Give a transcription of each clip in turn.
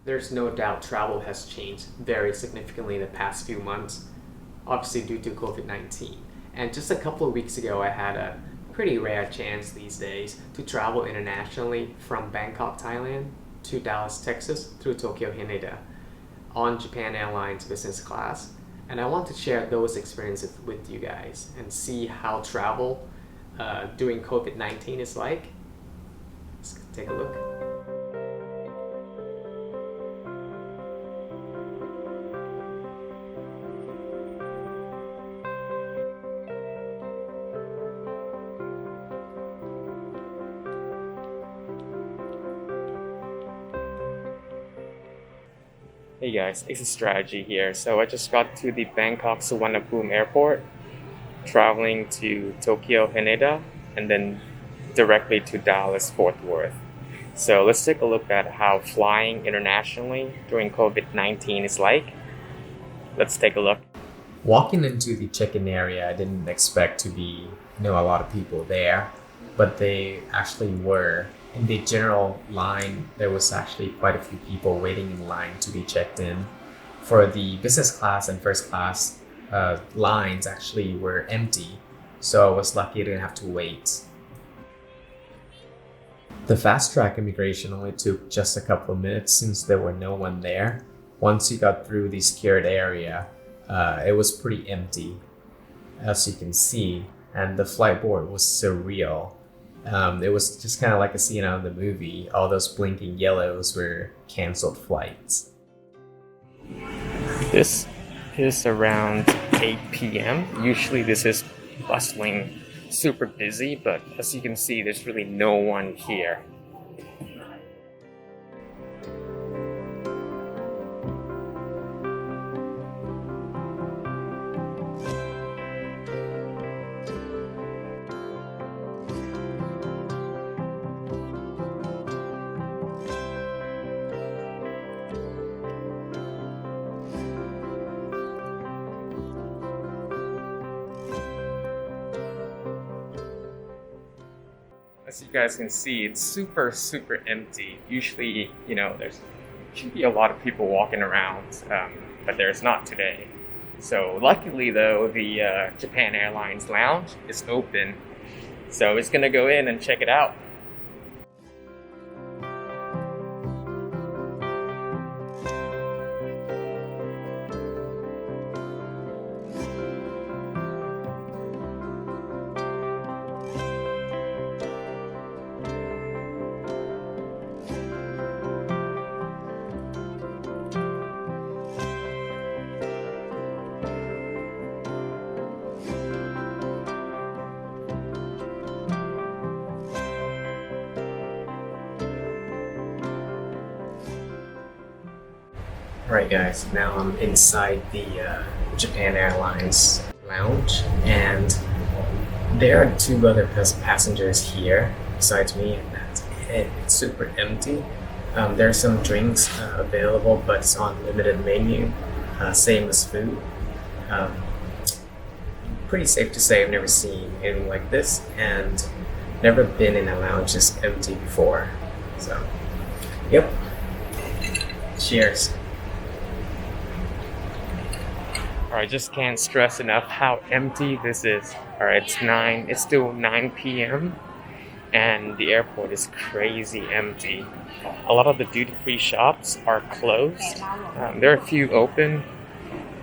there's no doubt travel has changed very significantly in the past few months, obviously due to COVID-19. And just a couple of weeks ago, I had a pretty rare chance these days to travel internationally from Bangkok, Thailand to Dallas, Texas through Tokyo Haneda on Japan Airlines Business Class. And I want to share those experiences with you guys and see how travel during COVID-19 is like. Let's take a look. Hey guys, it's a strategy here. So I just got to the Bangkok Suvarnabhumi Airport, traveling to Tokyo Haneda, and then directly to Dallas Fort Worth. So let's take a look at how flying internationally during COVID-19 is like. Let's take a look. Walking into the check-in area, I didn't expect to be a lot of people there, but they actually were. In the general line, there was actually quite a few people waiting in line to be checked in. For the business class and first class lines actually were empty, so I was lucky I didn't have to wait. The fast track immigration only took just a couple of minutes since there were no one there. Once you got through the secured area, it was pretty empty, as you can see, and the flight board was surreal. It was just kind of like a scene out of the movie. All those blinking yellows were canceled flights. This is around 8 p.m. Usually this is bustling, super busy, but as you can see, there's really no one here. As you guys can see, it's super empty. Usually, there should be a lot of people walking around, but there's not today. So luckily though, the Japan Airlines lounge is open. So it's gonna go in and check it out. Alright guys, now I'm inside the Japan Airlines lounge, and there are two other passengers here besides me, and that's it. It's super empty. There are some drinks available, but it's on limited menu, same as food. Pretty safe to say I've never seen anything like this, and never been in a lounge this empty before. So, yep. Cheers. I just can't stress enough how empty this is. Alright, it's still 9 p.m. and the airport is crazy empty. A lot of the duty-free shops are closed. There are a few open,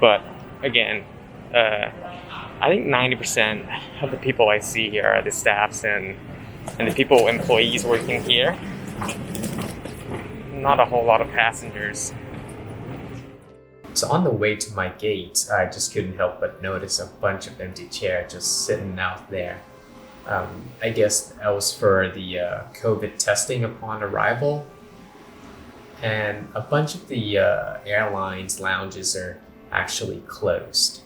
but again, I think 90% of the people I see here are the staffs and the employees working here. Not a whole lot of passengers. So on the way to my gate, I just couldn't help but notice a bunch of empty chairs just sitting out there. I guess that was for the COVID testing upon arrival. And a bunch of the airlines lounges are actually closed.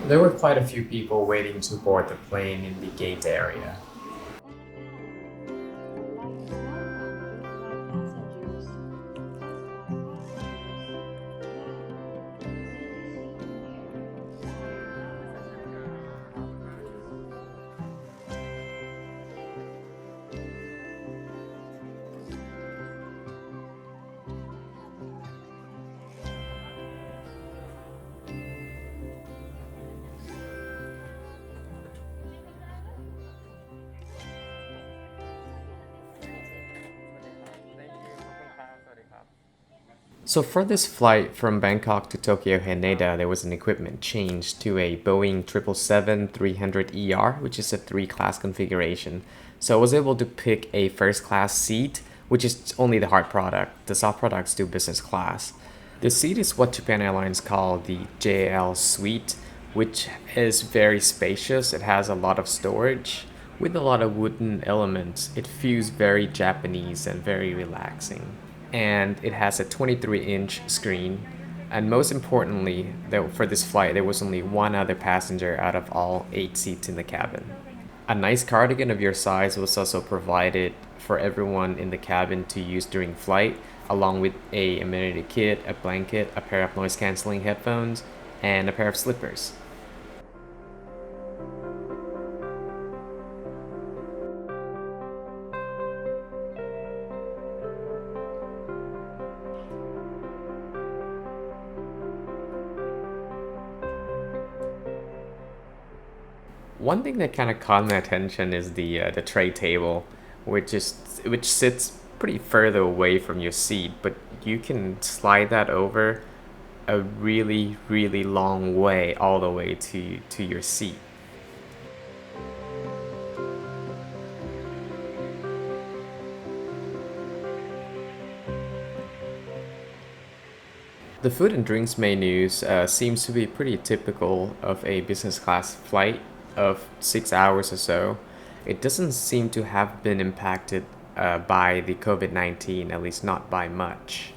There were quite a few people waiting to board the plane in the gate area. So for this flight from Bangkok to Tokyo Haneda, there was an equipment change to a Boeing 777-300ER, which is a 3-class configuration. So I was able to pick a first class seat, which is only the hard product. The soft products do business class. The seat is what Japan Airlines call the JL Suite, which is very spacious. It has a lot of storage with a lot of wooden elements. It feels very Japanese and very relaxing. And it has a 23-inch screen. And most importantly, for this flight, there was only one other passenger out of all 8 seats in the cabin. A nice cardigan of your size was also provided for everyone in the cabin to use during flight, along with a amenity kit, a blanket, a pair of noise-canceling headphones, and a pair of slippers. One thing that kind of caught my attention is the tray table, which sits pretty further away from your seat, but you can slide that over a really long way all the way to your seat. The food and drinks menus seems to be pretty typical of a business class flight of 6 hours or so. It doesn't seem to have been impacted by the COVID-19, at least not by much.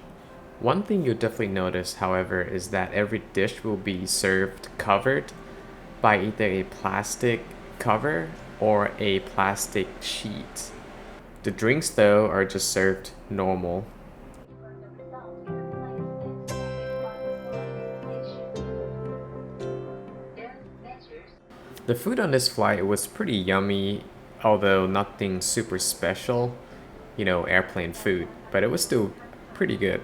One thing you'll definitely notice, however, is that every dish will be served covered by either a plastic cover or a plastic sheet. The drinks, though, are just served normal. The food on this flight was pretty yummy, although nothing super special, airplane food, but it was still pretty good.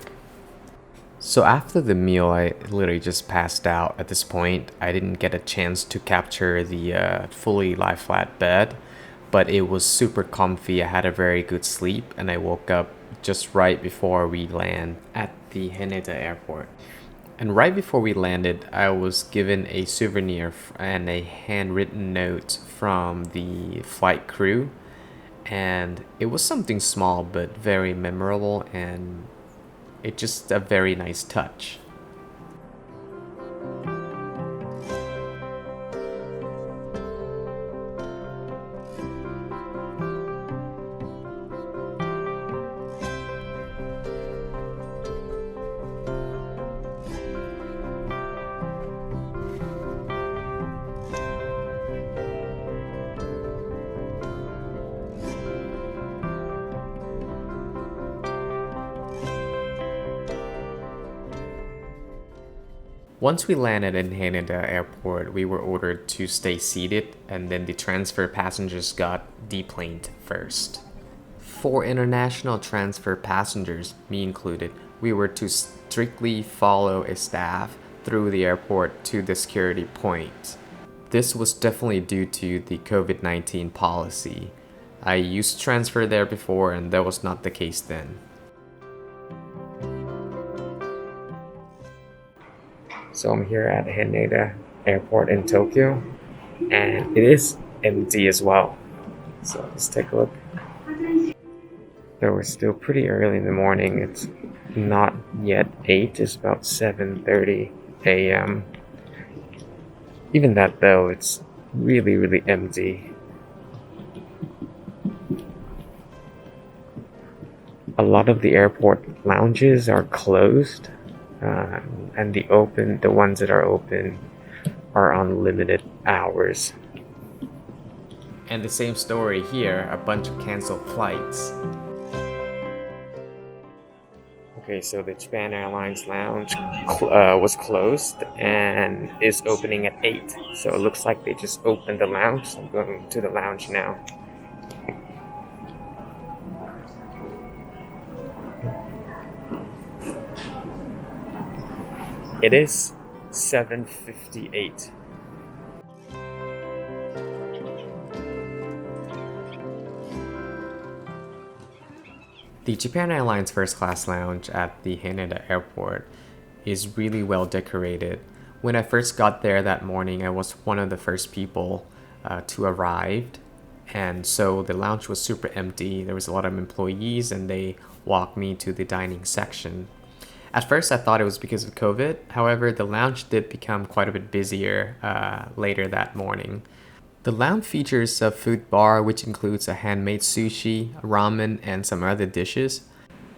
So after the meal, I literally just passed out at this point. I didn't get a chance to capture the fully lie flat bed, but it was super comfy. I had a very good sleep, and I woke up just right before we land at the Haneda Airport. And right before we landed, I was given a souvenir and a handwritten note from the flight crew. And it was something small but very memorable, and it's just a very nice touch. Once we landed in Haneda Airport, we were ordered to stay seated, and then the transfer passengers got deplaned first. For international transfer passengers, me included, we were to strictly follow a staff through the airport to the security point. This was definitely due to the COVID-19 policy. I used transfer there before, and that was not the case then. So I'm here at Haneda Airport in Tokyo, and it is empty as well. So let's take a look. Though we're still pretty early in the morning, it's not yet 8, it's about 7:30 a.m. Even that though, it's really empty. A lot of the airport lounges are closed. And the ones that are open are on limited hours. And the same story here, a bunch of canceled flights. Okay, so the Japan Airlines lounge was closed and is opening at 8. So it looks like they just opened the lounge. So I'm going to the lounge now. It is 7:58. The Japan Airlines First Class lounge at the Haneda Airport is really well decorated. When I first got there that morning, I was one of the first people to arrive, and so the lounge was super empty. There was a lot of employees, and they walked me to the dining section. At first, I thought it was because of COVID. However, the lounge did become quite a bit busier later that morning. The lounge features a food bar, which includes a handmade sushi, ramen, and some other dishes.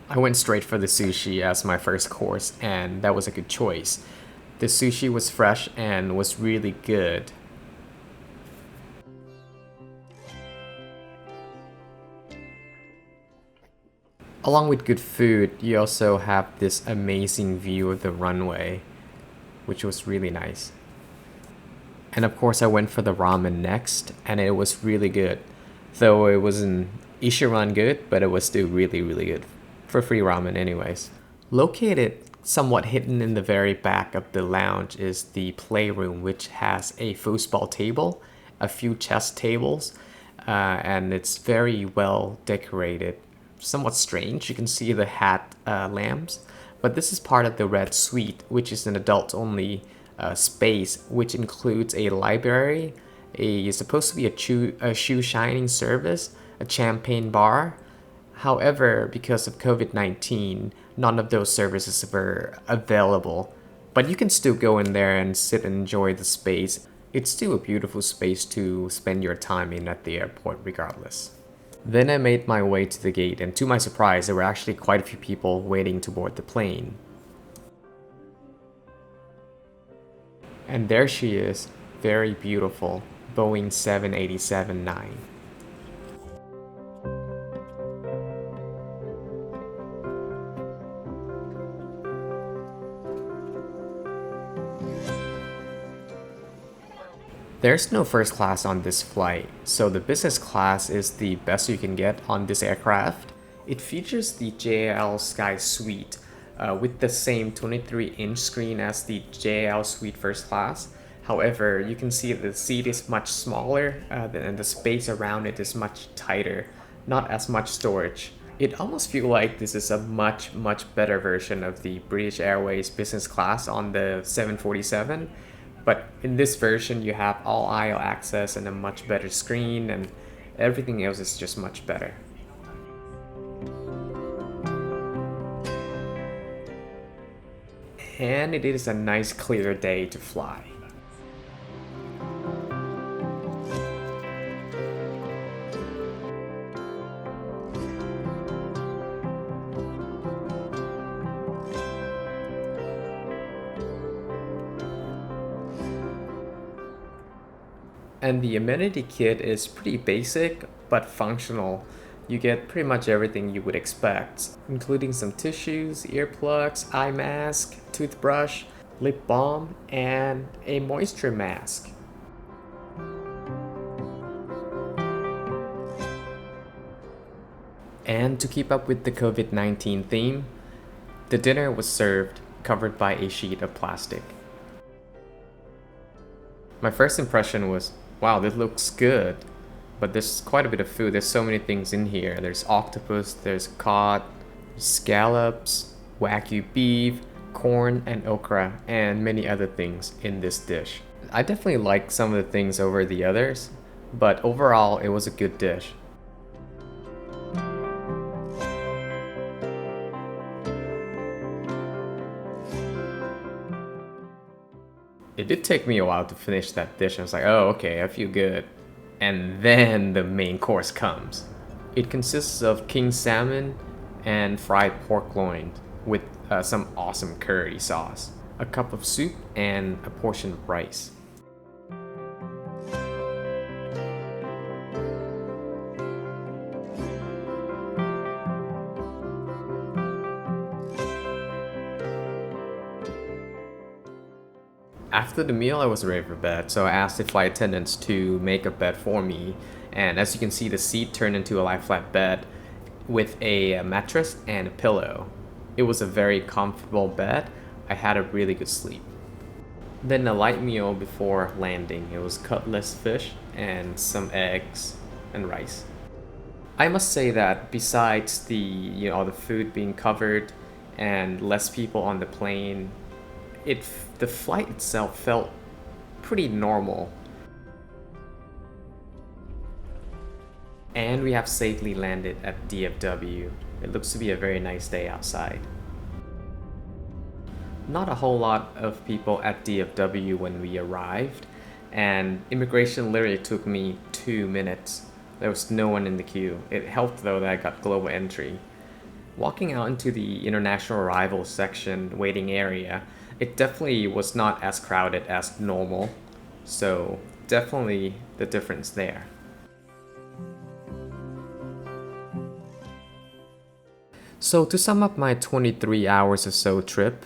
I went straight for the sushi as my first course, and that was a good choice. The sushi was fresh and was really good. Along with good food, you also have this amazing view of the runway, which was really nice. And of course, I went for the ramen next, and it was really good. Though it wasn't Ishiran good, but it was still really, really good. For free ramen anyways. Located somewhat hidden in the very back of the lounge is the playroom, which has a foosball table, a few chess tables, and it's very well decorated. Somewhat strange, you can see the hat lamps, but this is part of the Red Suite, which is an adult-only space, which includes a library, supposed to be a shoe shining service, a champagne bar. However, because of COVID-19, none of those services were available. But you can still go in there and sit and enjoy the space. It's still a beautiful space to spend your time in at the airport regardless. Then I made my way to the gate, and to my surprise, there were actually quite a few people waiting to board the plane. And there she is, very beautiful, Boeing 787-9. There's no first class on this flight, so the business class is the best you can get on this aircraft. It features the JAL Sky Suite with the same 23-inch screen as the JAL Suite First Class. However, you can see the seat is much smaller and the space around it is much tighter, not as much storage. It almost feels like this is a much better version of the British Airways Business Class on the 747. But in this version, you have all aisle access and a much better screen, and everything else is just much better. And it is a nice clear day to fly. And the amenity kit is pretty basic but functional. You get pretty much everything you would expect, including some tissues, earplugs, eye mask, toothbrush, lip balm, and a moisture mask. And to keep up with the COVID-19 theme, the dinner was served covered by a sheet of plastic. My first impression was, wow, this looks good, but there's quite a bit of food. There's so many things in here. There's octopus, there's cod, scallops, wagyu beef, corn and okra, and many other things in this dish. I definitely liked some of the things over the others, but overall it was a good dish. It did take me a while to finish that dish. I was like, oh, okay, I feel good. And then the main course comes. It consists of king salmon and fried pork loin with some awesome curry sauce, a cup of soup, and a portion of rice. After the meal, I was ready for bed, so I asked the flight attendants to make a bed for me. And as you can see, the seat turned into a lie-flat bed with a mattress and a pillow. It was a very comfortable bed. I had a really good sleep. Then a light meal before landing. It was cutlass fish and some eggs and rice. I must say that besides the food being covered and less people on the plane, the flight itself felt pretty normal. And we have safely landed at DFW. It looks to be a very nice day outside. Not a whole lot of people at DFW when we arrived, and immigration literally took me 2 minutes. There was no one in the queue. It helped though that I got global entry. Walking out into the international arrivals section waiting area, it definitely was not as crowded as normal, so definitely the difference there. So to sum up my 23 hours or so trip,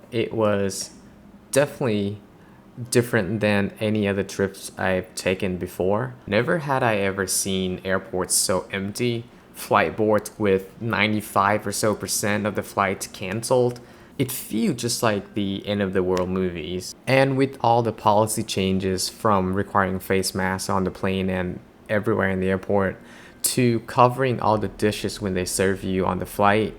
it was definitely different than any other trips I've taken before. Never had I ever seen airports so empty, flight boards with 95 or so percent of the flights canceled. It felt just like the end of the world movies. And with all the policy changes from requiring face masks on the plane and everywhere in the airport, to covering all the dishes when they serve you on the flight,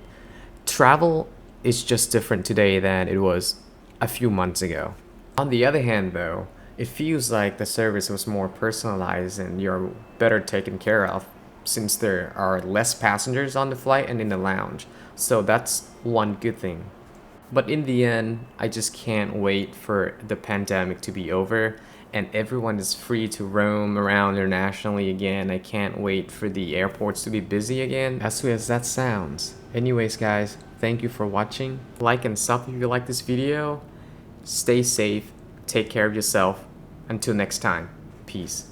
travel is just different today than it was a few months ago. On the other hand though, it feels like the service was more personalized and you're better taken care of since there are less passengers on the flight and in the lounge. So that's one good thing. But in the end, I just can't wait for the pandemic to be over and everyone is free to roam around internationally again. I can't wait for the airports to be busy again, as weird as that sounds. Anyways guys, thank you for watching. Like and sub if you like this video. Stay safe, take care of yourself. Until next time, peace.